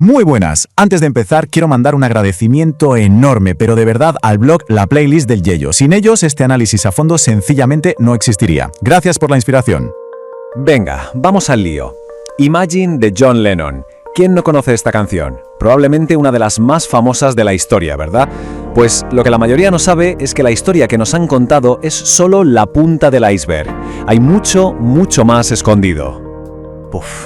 Muy buenas. Antes de empezar, quiero mandar un agradecimiento enorme, pero de verdad, al blog La Playlist del Yello. Sin ellos, este análisis a fondo sencillamente no existiría. Gracias por la inspiración. Venga, vamos al lío. Imagine de John Lennon. ¿Quién no conoce esta canción? Probablemente una de las más famosas de la historia, ¿verdad? Pues lo que la mayoría no sabe es que la historia que nos han contado es solo la punta del iceberg. Hay mucho, mucho más escondido.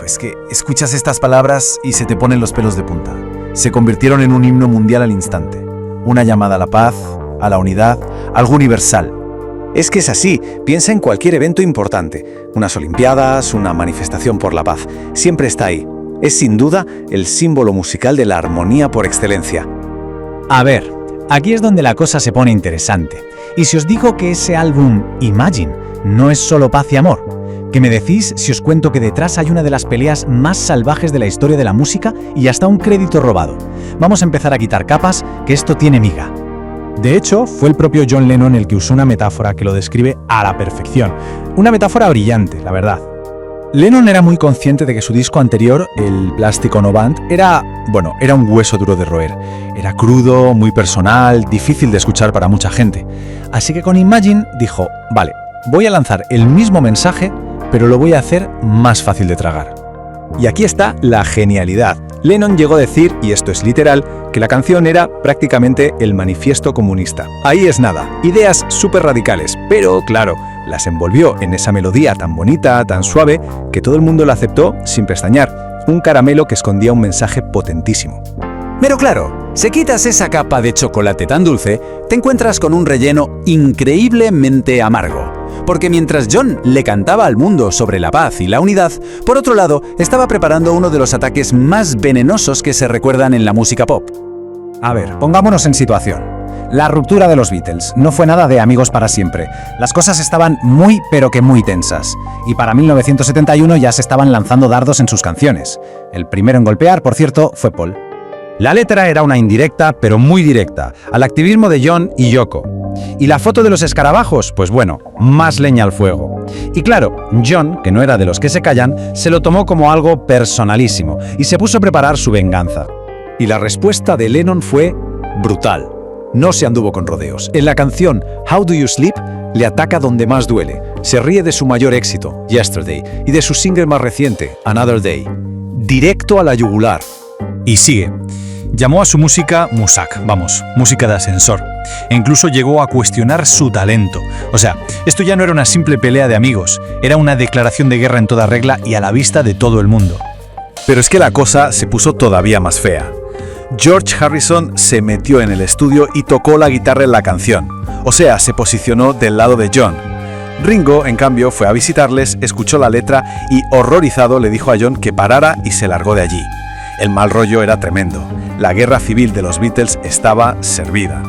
Es que escuchas estas palabras y se te ponen los pelos de punta. Se convirtieron en un himno mundial al instante. Una llamada a la paz, a la unidad, algo universal. Es que es así, piensa en cualquier evento importante. Unas olimpiadas, una manifestación por la paz. Siempre está ahí. Es sin duda el símbolo musical de la armonía por excelencia. A ver, aquí es donde la cosa se pone interesante. Y si os digo que ese álbum, Imagine, no es solo paz y amor, ¿qué me decís si os cuento que detrás hay una de las peleas más salvajes de la historia de la música y hasta un crédito robado? Vamos a empezar a quitar capas, que esto tiene miga. De hecho, fue el propio John Lennon el que usó una metáfora que lo describe a la perfección. Una metáfora brillante, la verdad. Lennon era muy consciente de que su disco anterior, el Plastic Ono Band, era un hueso duro de roer. Era crudo, muy personal, difícil de escuchar para mucha gente. Así que con Imagine dijo, vale, voy a lanzar el mismo mensaje, pero lo voy a hacer más fácil de tragar. Y aquí está la genialidad. Lennon llegó a decir, y esto es literal, que la canción era prácticamente el manifiesto comunista. Ahí es nada, ideas súper radicales, pero claro, las envolvió en esa melodía tan bonita, tan suave, que todo el mundo la aceptó sin pestañear. Un caramelo que escondía un mensaje potentísimo. Pero claro, si quitas esa capa de chocolate tan dulce, te encuentras con un relleno increíblemente amargo. Porque mientras John le cantaba al mundo sobre la paz y la unidad, por otro lado, estaba preparando uno de los ataques más venenosos que se recuerdan en la música pop. A ver, pongámonos en situación. La ruptura de los Beatles no fue nada de amigos para siempre. Las cosas estaban muy, pero que muy tensas. Y para 1971 ya se estaban lanzando dardos en sus canciones. El primero en golpear, por cierto, fue Paul. La letra era una indirecta, pero muy directa, al activismo de John y Yoko. ¿Y la foto de los escarabajos? Pues bueno, más leña al fuego. Y claro, John, que no era de los que se callan, se lo tomó como algo personalísimo y se puso a preparar su venganza. Y la respuesta de Lennon fue brutal. No se anduvo con rodeos. En la canción How Do You Sleep le ataca donde más duele. Se ríe de su mayor éxito, Yesterday, y de su single más reciente, Another Day. Directo a la yugular. Y sigue. Llamó a su música Musak, música de ascensor. E incluso llegó a cuestionar su talento. O sea, esto ya no era una simple pelea de amigos, era una declaración de guerra en toda regla y a la vista de todo el mundo. Pero es que la cosa se puso todavía más fea. George Harrison se metió en el estudio y tocó la guitarra en la canción. O sea, se posicionó del lado de John. Ringo, en cambio, fue a visitarles, escuchó la letra y, horrorizado, le dijo a John que parara y se largó de allí. El mal rollo era tremendo. La guerra civil de los Beatles estaba servida.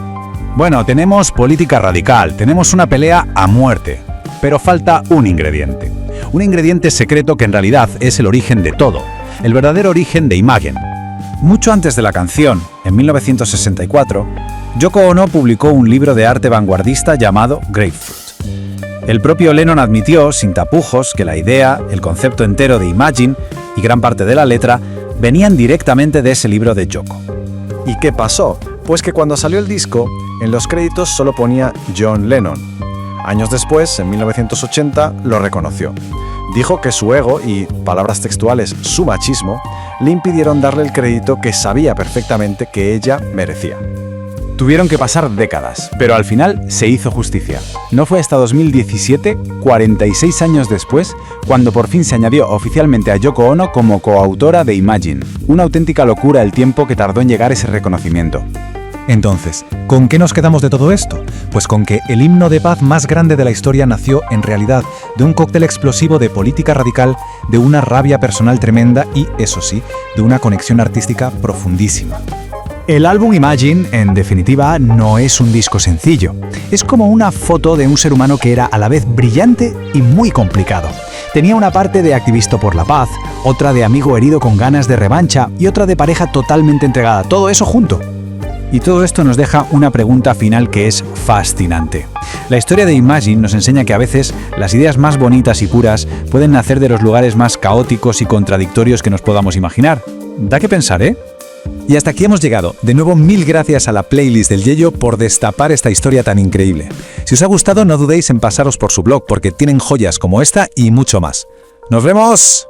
Bueno, tenemos política radical, tenemos una pelea a muerte. Pero falta un ingrediente. Un ingrediente secreto que en realidad es el origen de todo. El verdadero origen de Imagine. Mucho antes de la canción, en 1964, Yoko Ono publicó un libro de arte vanguardista llamado Grapefruit. El propio Lennon admitió, sin tapujos, que la idea, el concepto entero de Imagine y gran parte de la letra venían directamente de ese libro de Yoko. ¿Y qué pasó? Pues que cuando salió el disco, en los créditos solo ponía John Lennon. Años después, en 1980, lo reconoció. Dijo que su ego y, palabras textuales, su machismo, le impidieron darle el crédito que sabía perfectamente que ella merecía. Tuvieron que pasar décadas, pero al final se hizo justicia. No fue hasta 2017, 46 años después, cuando por fin se añadió oficialmente a Yoko Ono como coautora de Imagine. Una auténtica locura el tiempo que tardó en llegar ese reconocimiento. Entonces, ¿con qué nos quedamos de todo esto? Pues con que el himno de paz más grande de la historia nació, en realidad, de un cóctel explosivo de política radical, de una rabia personal tremenda y, eso sí, de una conexión artística profundísima. El álbum Imagine, en definitiva, no es un disco sencillo. Es como una foto de un ser humano que era a la vez brillante y muy complicado. Tenía una parte de activista por la paz, otra de amigo herido con ganas de revancha y otra de pareja totalmente entregada. Todo eso junto. Y todo esto nos deja una pregunta final que es fascinante. La historia de Imagine nos enseña que a veces las ideas más bonitas y puras pueden nacer de los lugares más caóticos y contradictorios que nos podamos imaginar. Da que pensar, ¿eh? Y hasta aquí hemos llegado. De nuevo, mil gracias a la playlist del Yello por destapar esta historia tan increíble. Si os ha gustado, no dudéis en pasaros por su blog porque tienen joyas como esta y mucho más. ¡Nos vemos!